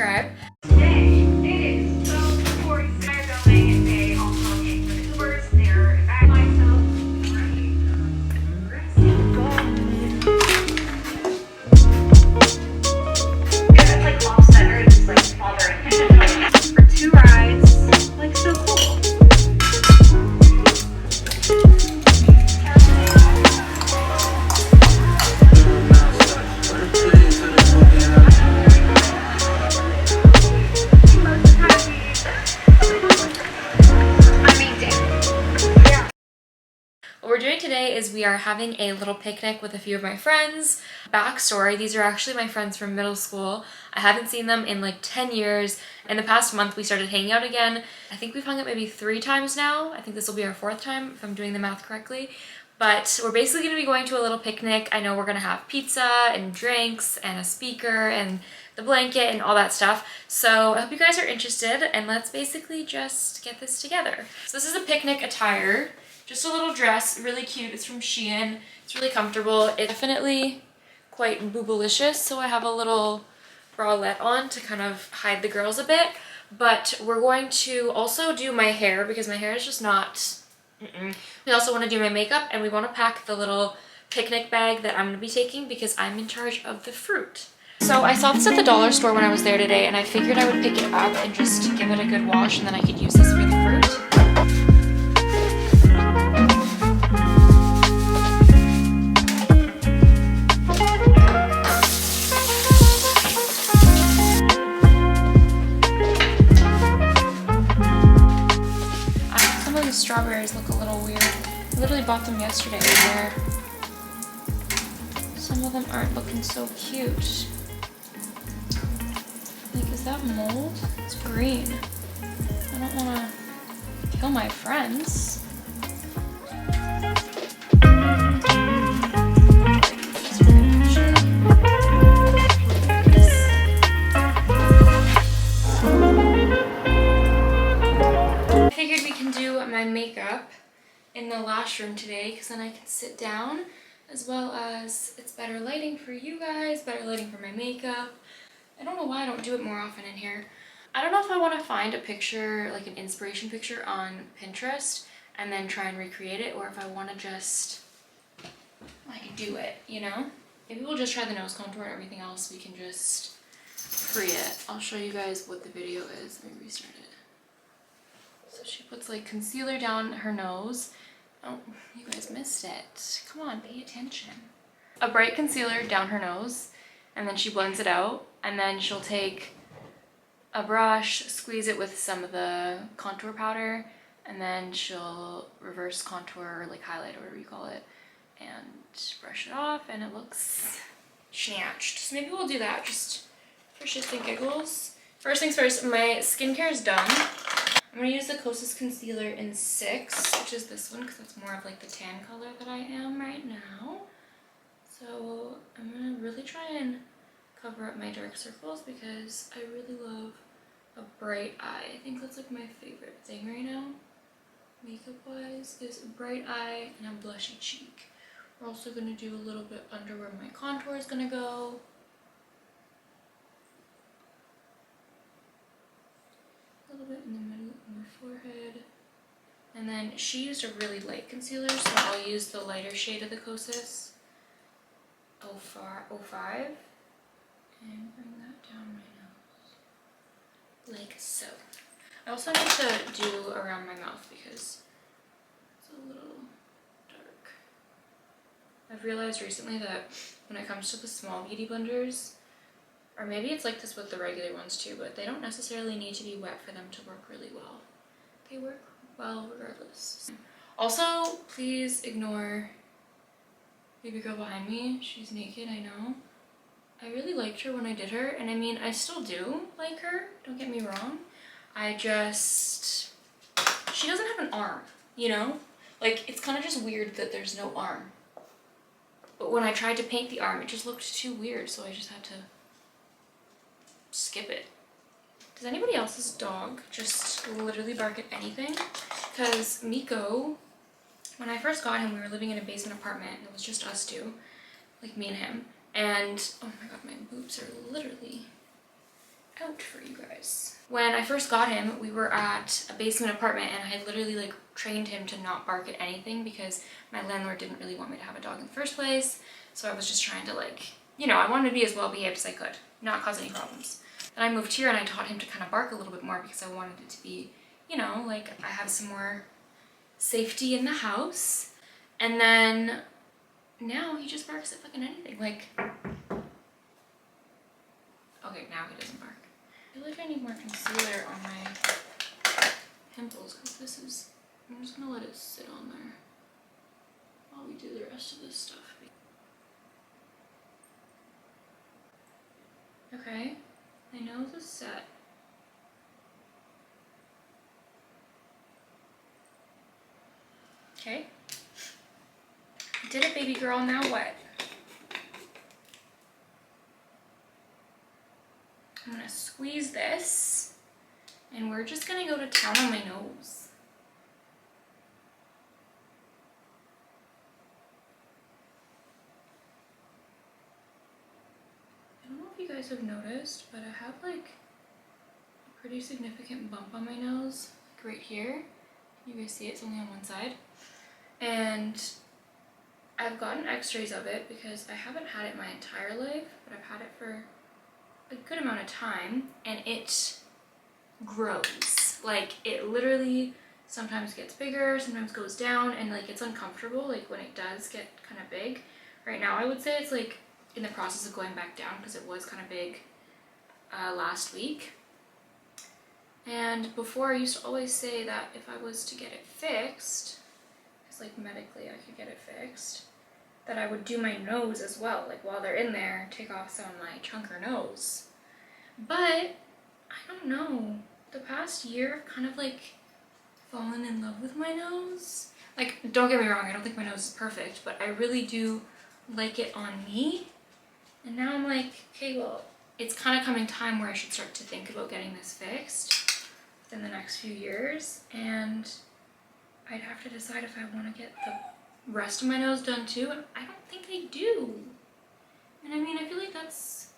subscribe. Today, it is so boring. They're going and they also pay for the Ubers. They're back myself. It's like off-center, just like bothering for 2 rides. Like so cool. What we're doing today is we are having a little picnic with a few of my friends. Backstory, these are actually my friends from middle school. I haven't seen them in like 10 years. In the past month, we started hanging out again. I think we've hung out maybe 3 times now. I think this will be our 4th time if I'm doing the math correctly. But we're basically gonna be going to a little picnic. I know we're gonna have pizza and drinks and a speaker and the blanket and all that stuff. So I hope you guys are interested and let's basically just get this together. So this is a picnic attire. Just a little dress, really cute. It's from Shein. It's really comfortable. It's definitely quite boobalicious, so I have a little bralette on to kind of hide the girls a bit. But we're going to also do my hair because my hair is just not... We also want to do my makeup and we want to pack the little picnic bag that I'm going to be taking because I'm in charge of the fruit. So I saw this at the dollar store when I was there today and I figured I would pick it up and just give it a good wash and then I could use this for the fruit. Strawberries look a little weird. I literally bought them yesterday where some of them aren't looking so cute. Like, is that mold? It's green. I don't want to kill my friends. My makeup in the Lash room today because then I can sit down, as well as it's better lighting for you guys, better lighting for my makeup. I don't know why I don't do it more often in here. I don't know if I want to find a picture, like an inspiration picture on Pinterest and then try and recreate it, or if I want to just like do it, you know? Maybe we'll just try the nose contour and everything else we can just pre it. I'll show you guys what the video is. Let me restart it. So she puts like concealer down her nose. Oh, you guys missed it. Come on, pay attention. A bright concealer down her nose, and then she blends it out, and then she'll take a brush, squeeze it with some of the contour powder, and then she'll reverse contour or like highlight or whatever you call it, and brush it off, and it looks snatched. So maybe we'll do that just for shits and giggles. First things first, my skincare is done. I'm going to use the Kosas concealer in 6, which is this one because that's more of like the tan color that I am right now. So I'm going to really try and cover up my dark circles because I really love a bright eye. I think that's like my favorite thing right now, makeup wise, is a bright eye and a blushy cheek. We're also going to do a little bit under where my contour is going to go. A little bit in the middle of my forehead, and then she used a really light concealer, so I'll use the lighter shade of the Kosas 05 and bring that down my nose like so. I also need to do around my mouth because it's a little dark. I've realized recently that when it comes to the small beauty blenders, or maybe it's like this with the regular ones too, but they don't necessarily need to be wet for them to work really well. They work well regardless. Also, please ignore baby girl behind me. She's naked, I know. I really liked her when I did her, and I mean, I still do like her, don't get me wrong. I just... she doesn't have an arm, you know? Like, it's kind of just weird that there's no arm. But when I tried to paint the arm, it just looked too weird, so I just had to skip it. Does anybody else's dog just literally bark at anything? Because Miko, when I first got him, we were living in a basement apartment and it was just us two, like me and him. And oh my god, my boobs are literally out for you guys. When I first got him, we were at a basement apartment and I had literally like trained him to not bark at anything because my landlord didn't really want me to have a dog in the first place. So I was just trying to like, you know, I wanted to be as well behaved as I could, not cause any problems. Then I moved here and I taught him to kind of bark a little bit more because I wanted it to be, you know, like I have some more safety in the house. And then now he just barks at fucking anything. Like, okay, now he doesn't bark. I feel like I need more concealer on my pimples because this is, I'm just gonna let it sit on there while we do the rest of this stuff. Okay, my nose is set. Okay. Did it, baby girl, now what? I'm gonna squeeze this and we're just gonna go to town on my nose. I don't know if you guys have noticed, but I have like a pretty significant bump on my nose, like right here. You guys see it's only on one side. And I've gotten x-rays of it because I haven't had it my entire life, but I've had it for a good amount of time and it grows. Like it literally sometimes gets bigger, sometimes goes down, and like it's uncomfortable like when it does get kind of big. Right now I would say it's like in the process of going back down because it was kind of big last week. And before I used to always say that if I was to get it fixed, because like medically I could get it fixed, that I would do my nose as well, like while they're in there, take off some of my chunker nose. But I don't know, the past year I've kind of like fallen in love with my nose. Like, don't get me wrong, I don't think my nose is perfect, but I really do like it on me. And now I'm like, okay, well, it's kind of coming time where I should start to think about getting this fixed in the next few years. And I'd have to decide if I want to get the rest of my nose done too, and I don't think I do. And I mean, I feel like that's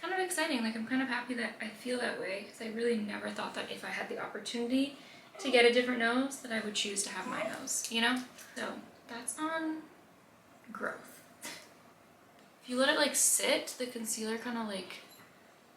kind of exciting. Like I'm kind of happy that I feel that way because I really never thought that if I had the opportunity to get a different nose that I would choose to have my nose, you know? So that's on growth. If you let it like sit, the concealer kind of like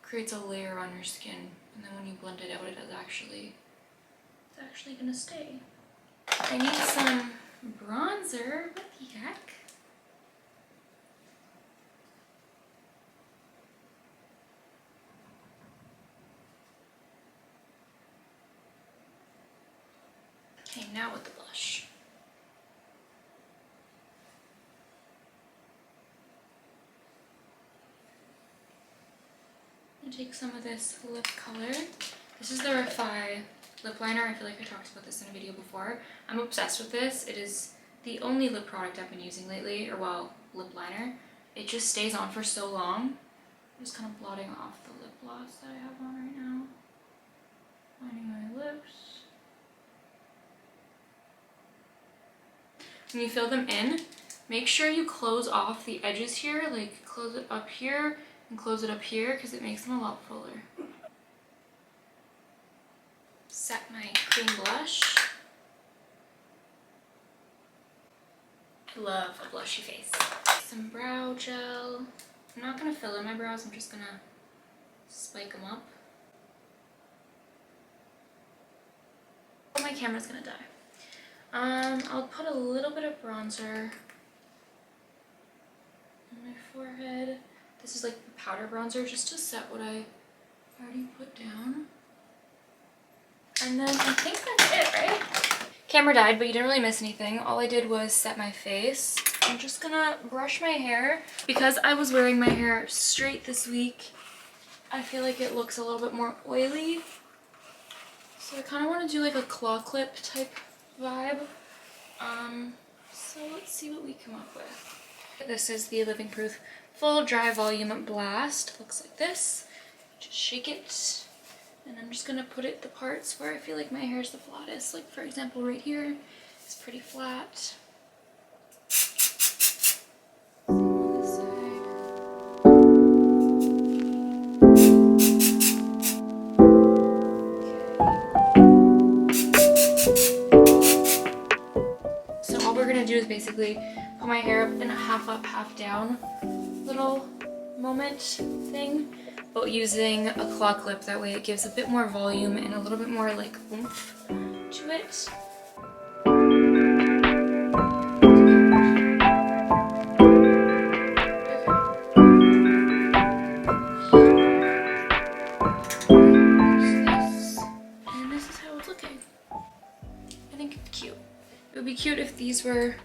creates a layer on your skin, and then when you blend it out, it's actually gonna stay. I need some bronzer. What the heck? Okay, now with the blush. I'm gonna take some of this lip color. This is the Refi lip liner. I feel like I talked about this in a video before. I'm obsessed with this. It is the only lip product I've been using lately, or well, lip liner. It just stays on for so long. I'm just kind of blotting off the lip gloss that I have on right now. Lining my lips. When you fill them in, make sure you close off the edges here, like close it up here and close it up here because it makes them a lot fuller. Set my cream blush. I love a blushy face. Some brow gel. I'm not gonna fill in my brows, I'm just gonna spike them up. Oh, my camera's gonna die. I'll put a little bit of bronzer on my forehead. This is like powder bronzer just to set what I already put down. And then I think that's it, right? Camera died, but you didn't really miss anything. All I did was set my face. I'm just gonna brush my hair. Because I was wearing my hair straight this week, I feel like it looks a little bit more oily. So I kind of want to do like a claw clip type vibe. So let's see what we come up with. This is the Living Proof Full Dry Volume Blast. Looks like this. Just shake it. And I'm just gonna put it the parts where I feel like my hair is the flattest. Like for example, right here, it's pretty flat. On this side. is basically put my hair up in a half up, half down little moment thing, but using a claw clip. That way it gives a bit more volume and a little bit more like oomph to it. And this is how it's looking. I think it's cute. It would be cute if these were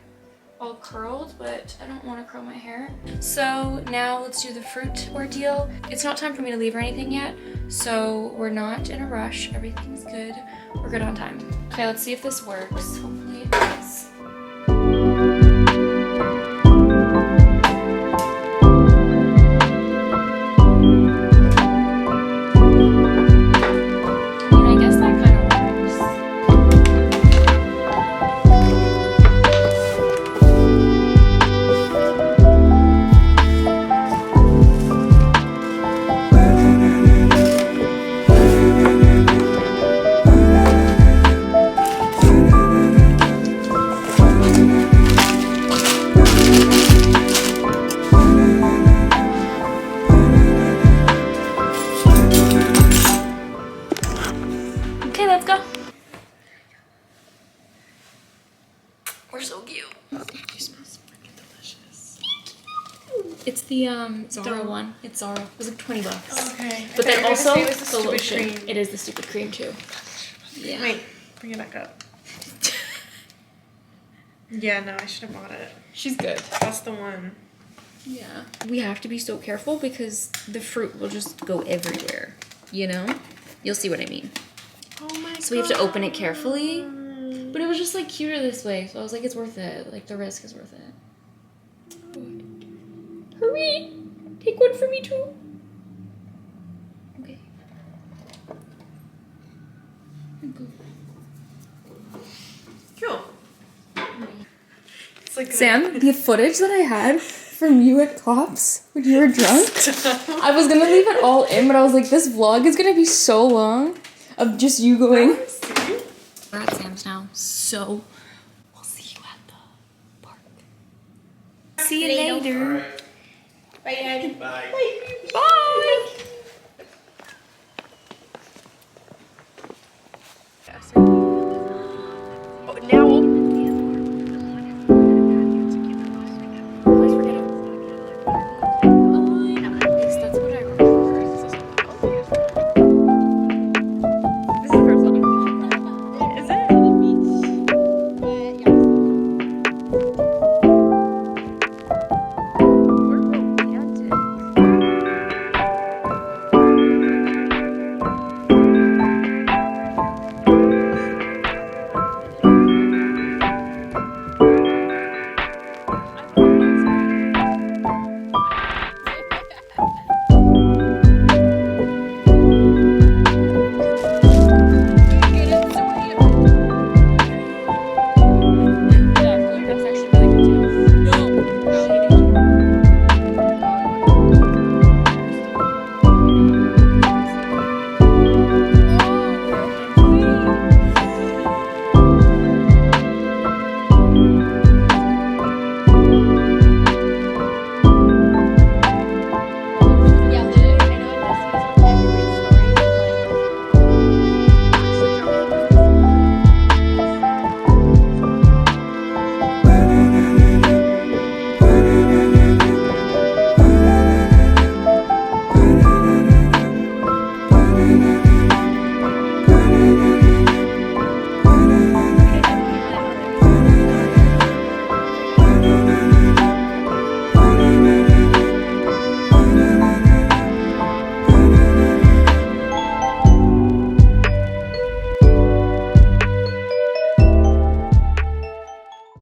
all curled, but I don't want to curl my hair. So now let's do the fruit ordeal. It's not time for me to leave or anything yet, so we're not in a rush. Everything's good. We're good on time. Okay, let's see if this works. Hopefully it does. Okay, let's go. We're so cute. You smell delicious. It's the Zara one. It's Zara. It was like 20 bucks. Okay. But then also it was the the stupid lotion. cream. It is the stupid cream too. Yeah. Wait, bring it back up. Yeah, no, I should have bought it. She's good. That's the one. Yeah. We have to be so careful because the fruit will just go everywhere. You know? You'll see what I mean. Oh my god. So we have to open it carefully. But it was just like cuter this way. So I was like, it's worth it. Like the risk is worth it. Hurry! Take one for me too. Okay. Cool. It's like Sam, the footage that I had from you at Cops when you were drunk, I was gonna leave it all in, but I was like, this vlog is gonna be so long of just you going. We're at Sam's now, so we'll see you at the park. See you later. Bye, Daddy. Bye. Bye.